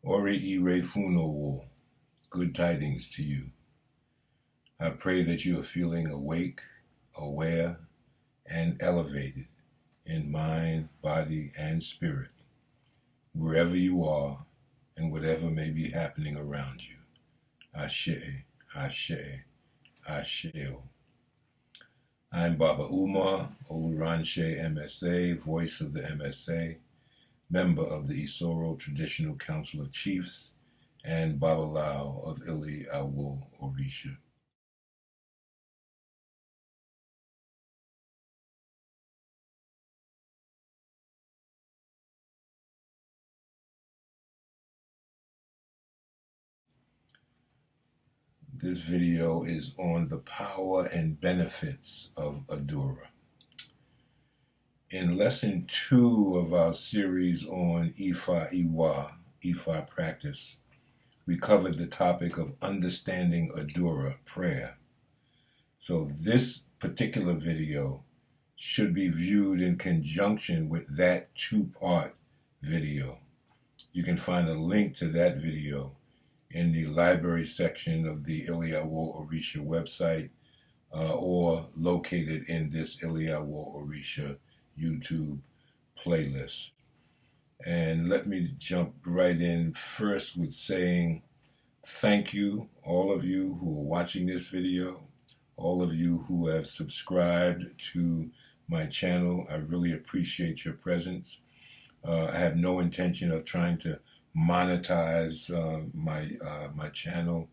Oriire Funowo, good tidings to you. I pray that you are feeling awake, aware, and elevated in mind, body, and spirit, wherever you are and whatever may be happening around you. Ashe, Ashe, Asheo. I'm Baba Umar, Oluranse Emese, voice of the MSA, member of the Isoro Traditional Council of Chiefs, and Babalawo of Ile-Ife, Orisa. This video is on the power and benefits of Adura. In lesson 2 of our series on Ifa practice, we covered the topic of understanding Adura prayer. So this particular video should be viewed in conjunction with that 2-part video. You can find a link to that video in the library section of the Ile-Ife Orisa website or located in this Ile-Ife Orisa YouTube playlist. And let me jump right in first with saying thank you, all of you who are watching this video, all of you who have subscribed to my channel. I really appreciate your presence. I have no intention of trying to monetize my channel,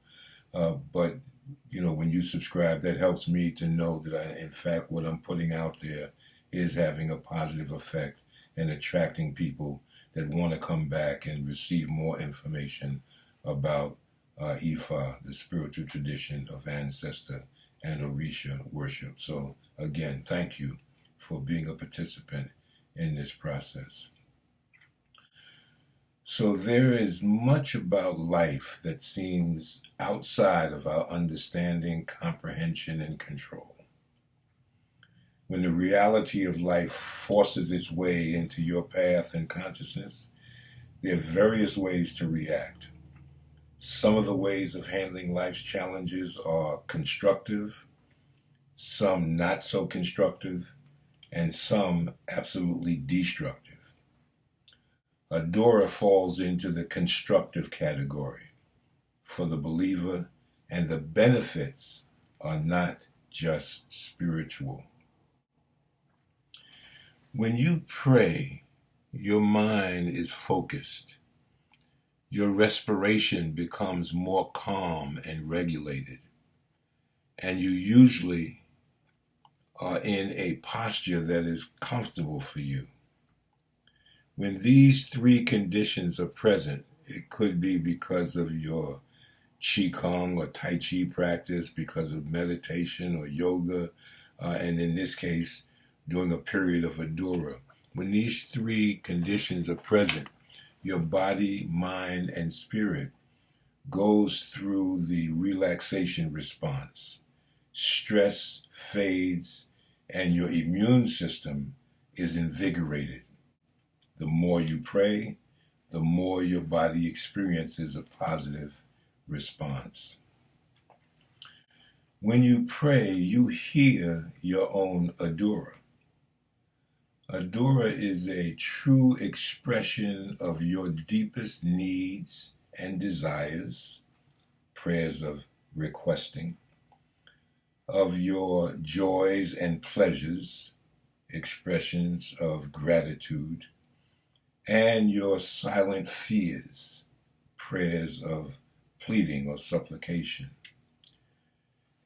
but when you subscribe, that helps me to know that in fact what I'm putting out there is having a positive effect and attracting people that want to come back and receive more information about Ifa, the spiritual tradition of Ancestor and Orisa worship. So again, thank you for being a participant in this process. So there is much about life that seems outside of our understanding, comprehension, and control. When the reality of life forces its way into your path and consciousness, there are various ways to react. Some of the ways of handling life's challenges are constructive, some not so constructive, and some absolutely destructive. Adora falls into the constructive category for the believer, and the benefits are not just spiritual. When you pray, your mind is focused. Your respiration becomes more calm and regulated, and you usually are in a posture that is comfortable for you. When these 3 conditions are present, it could be because of your Qigong or Tai Chi practice, because of meditation or yoga, and in this case, during a period of Adura. When these 3 conditions are present, your body, mind, and spirit goes through the relaxation response. Stress fades, and your immune system is invigorated. The more you pray, the more your body experiences a positive response. When you pray, you hear your own Adura. Adora is a true expression of your deepest needs and desires, prayers of requesting, of your joys and pleasures, expressions of gratitude, and your silent fears, prayers of pleading or supplication.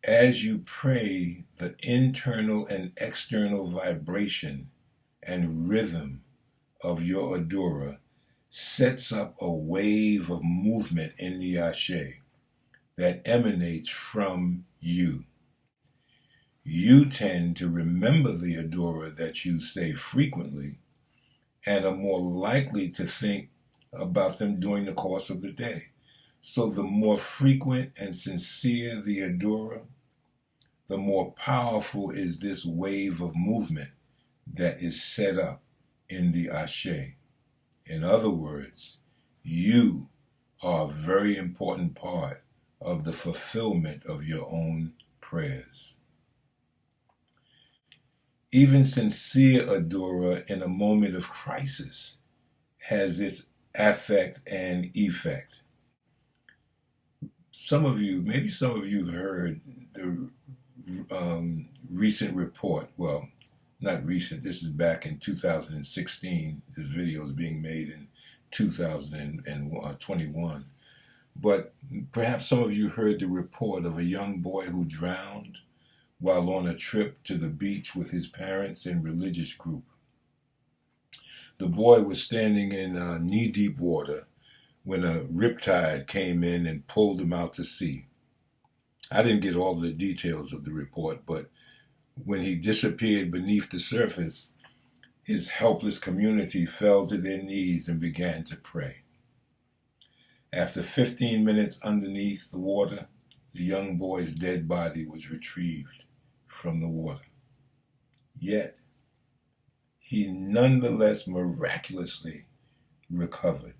As you pray, the internal and external vibration and rhythm of your Adura sets up a wave of movement in the Ashe that emanates from you. You tend to remember the Adura that you say frequently and are more likely to think about them during the course of the day. So the more frequent and sincere the Adura, the more powerful is this wave of movement that is set up in the Ashe. In other words, you are a very important part of the fulfillment of your own prayers. Even sincere Adora in a moment of crisis has its affect and effect. Maybe some of you have heard the recent report. Well, not recent, this is back in 2016. This video is being made in 2021. But perhaps some of you heard the report of a young boy who drowned while on a trip to the beach with his parents and religious group. The boy was standing in knee-deep water when a riptide came in and pulled him out to sea. I didn't get all of the details of the report, but when he disappeared beneath the surface, his helpless community fell to their knees and began to pray. After 15 minutes underneath the water, the young boy's dead body was retrieved from the water. Yet, he nonetheless miraculously recovered.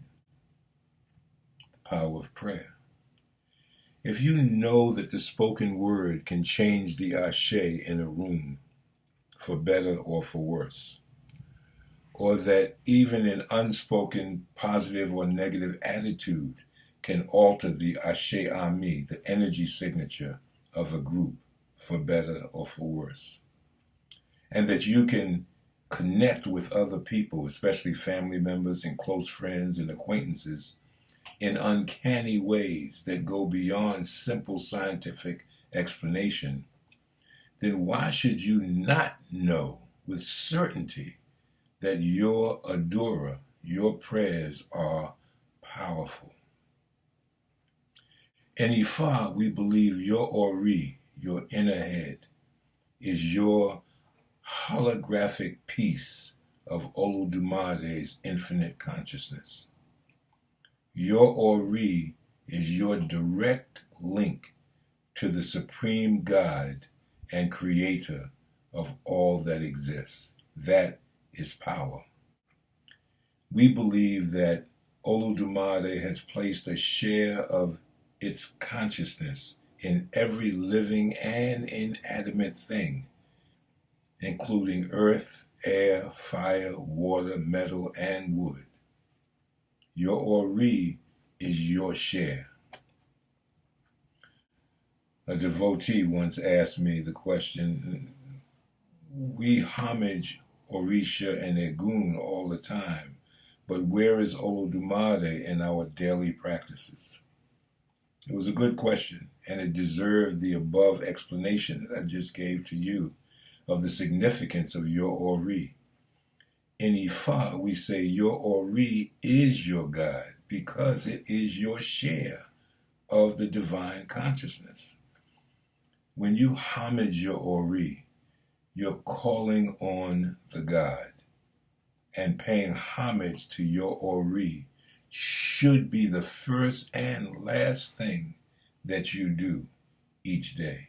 The power of prayer. If you know that the spoken word can change the ashe in a room, for better or for worse, or that even an unspoken positive or negative attitude can alter the ashe ami, the energy signature of a group, for better or for worse, and that you can connect with other people, especially family members and close friends and acquaintances, in uncanny ways that go beyond simple scientific explanation, then why should you not know with certainty that your Adura, your prayers are powerful? In Ifa, we believe your Ori, your inner head, is your holographic piece of Oludumade's infinite consciousness. Your Ori is your direct link to the supreme God and creator of all that exists. That is power. We believe that Oludumare has placed a share of its consciousness in every living and inanimate thing, including earth, air, fire, water, metal, and wood. Your Ori is your share. A devotee once asked me the question, we homage Orisha and Egun all the time, but where is Olodumare in our daily practices? It was a good question, and it deserved the above explanation that I just gave to you of the significance of your Ori. In Ifa, we say your Ori is your God because it is your share of the divine consciousness. When you homage your Ori, you're calling on the God, and paying homage to your Ori should be the first and last thing that you do each day.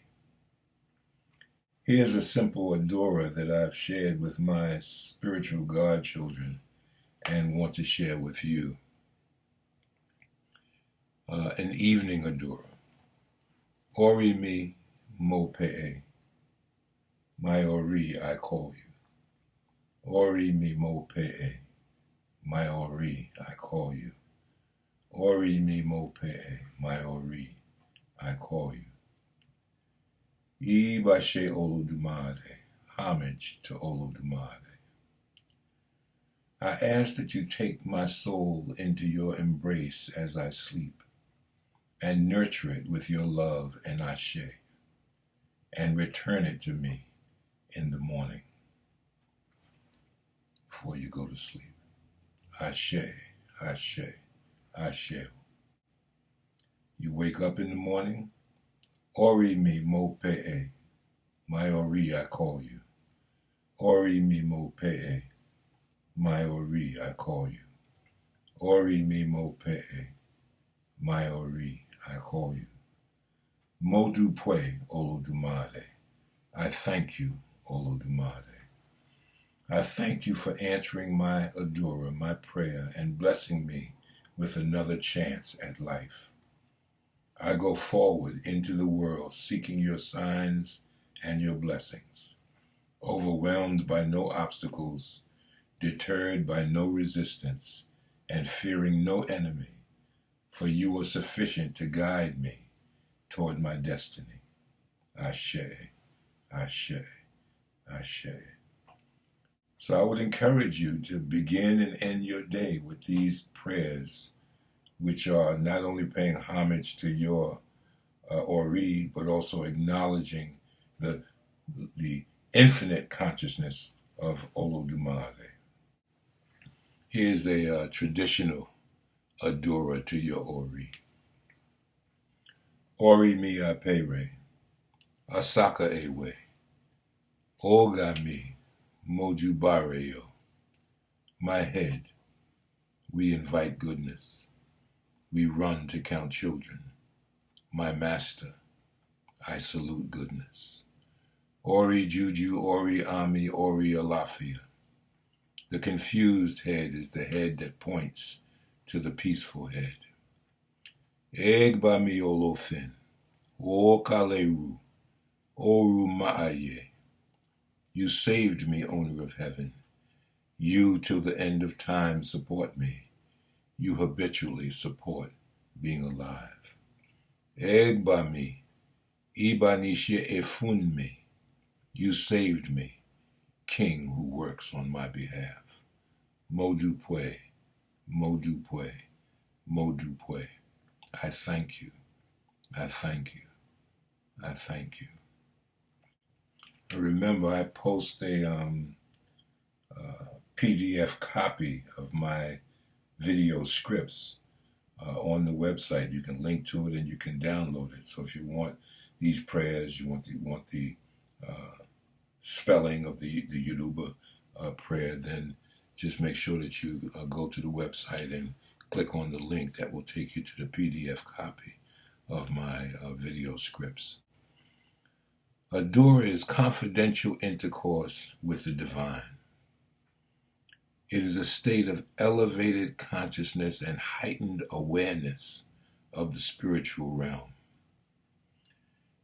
Here's a simple Adora that I've shared with my spiritual godchildren and want to share with you. An evening Adora. Ori mi mo pe'e. My Ori, I call you. Ori mi mo pe'e. My Ori, I call you. Ori mi mo pe'e. My Ori, I call you. Ibashe Olodumare, homage to Olodumare. I ask that you take my soul into your embrace as I sleep, and nurture it with your love and ashe, and return it to me in the morning before you go to sleep. Ashe, ashe, ashe. You wake up in the morning, Ori mi mo pe'e, my Ori, I call you. Ori mi mo pe'e, my Ori, I call you. Ori mi mo pe'e, my Ori, I call you. Modu pwe, Olodumare. I thank you, Olodumare. I thank you for answering my Adura, my prayer, and blessing me with another chance at life. I go forward into the world seeking your signs and your blessings, overwhelmed by no obstacles, deterred by no resistance, and fearing no enemy, for you are sufficient to guide me toward my destiny. Ashe, Ashe, Ashe. So I would encourage you to begin and end your day with these prayers, which are not only paying homage to your Oriire, but also acknowledging the infinite consciousness of Olodumare. Here's a traditional Adura to your Oriire. Ori mi apere, asaka ewe, oga mi mojubare yo. My head, we invite goodness. We run to count children. My master, I salute goodness. Ori Juju, Ori Ami, Ori Alafia. The confused head is the head that points to the peaceful head. Egba mi olofin, o kaleru, oru ma'aye. You saved me, owner of heaven. You till the end of time support me. You habitually support being alive. Egba mi, ibanishe efun me. You saved me, king who works on my behalf. Modupwe, Modupwe, Modupwe. I thank you. I thank you. I thank you. Remember, I post a PDF copy of my video scripts on the website. You can link to it and you can download it. So if you want these prayers, you want the spelling of the Yoruba prayer, then just make sure that you go to the website and click on the link that will take you to the PDF copy of my video scripts. Adora is confidential intercourse with the divine. It is a state of elevated consciousness and heightened awareness of the spiritual realm.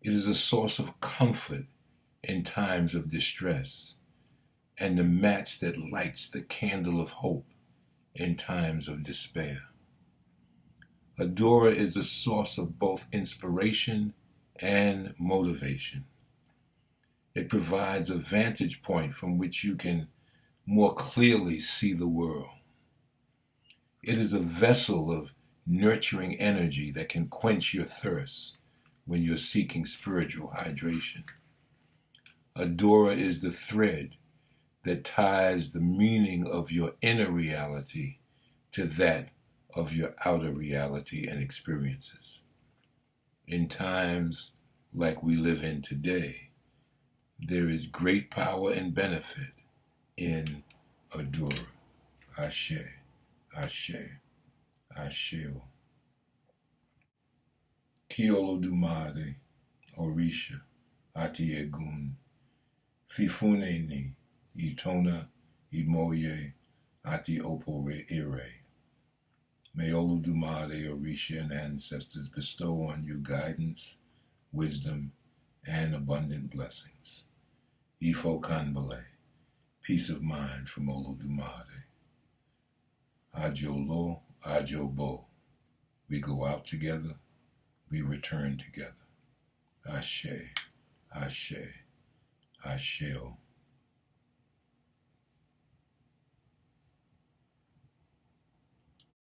It is a source of comfort in times of distress and the match that lights the candle of hope in times of despair. Adora is a source of both inspiration and motivation. It provides a vantage point from which you can more clearly see the world. It is a vessel of nurturing energy that can quench your thirst when you're seeking spiritual hydration. Adora is the thread that ties the meaning of your inner reality to that of your outer reality and experiences. In times like we live in today, there is great power and benefit in Adora. Ashe, Ashe, Asheo. Ki Olodumare, Orisha, Ati Egun, Fifune ni, Itona, Imoye, Ati Opore Ire. May Olodumare, Orisha, and ancestors bestow on you guidance, wisdom, and abundant blessings. Ifo Kanbale, peace of mind from Olodumare. Ajo Lo, Ajo Bo. We go out together, we return together. Ashe, Ashe, Asheo.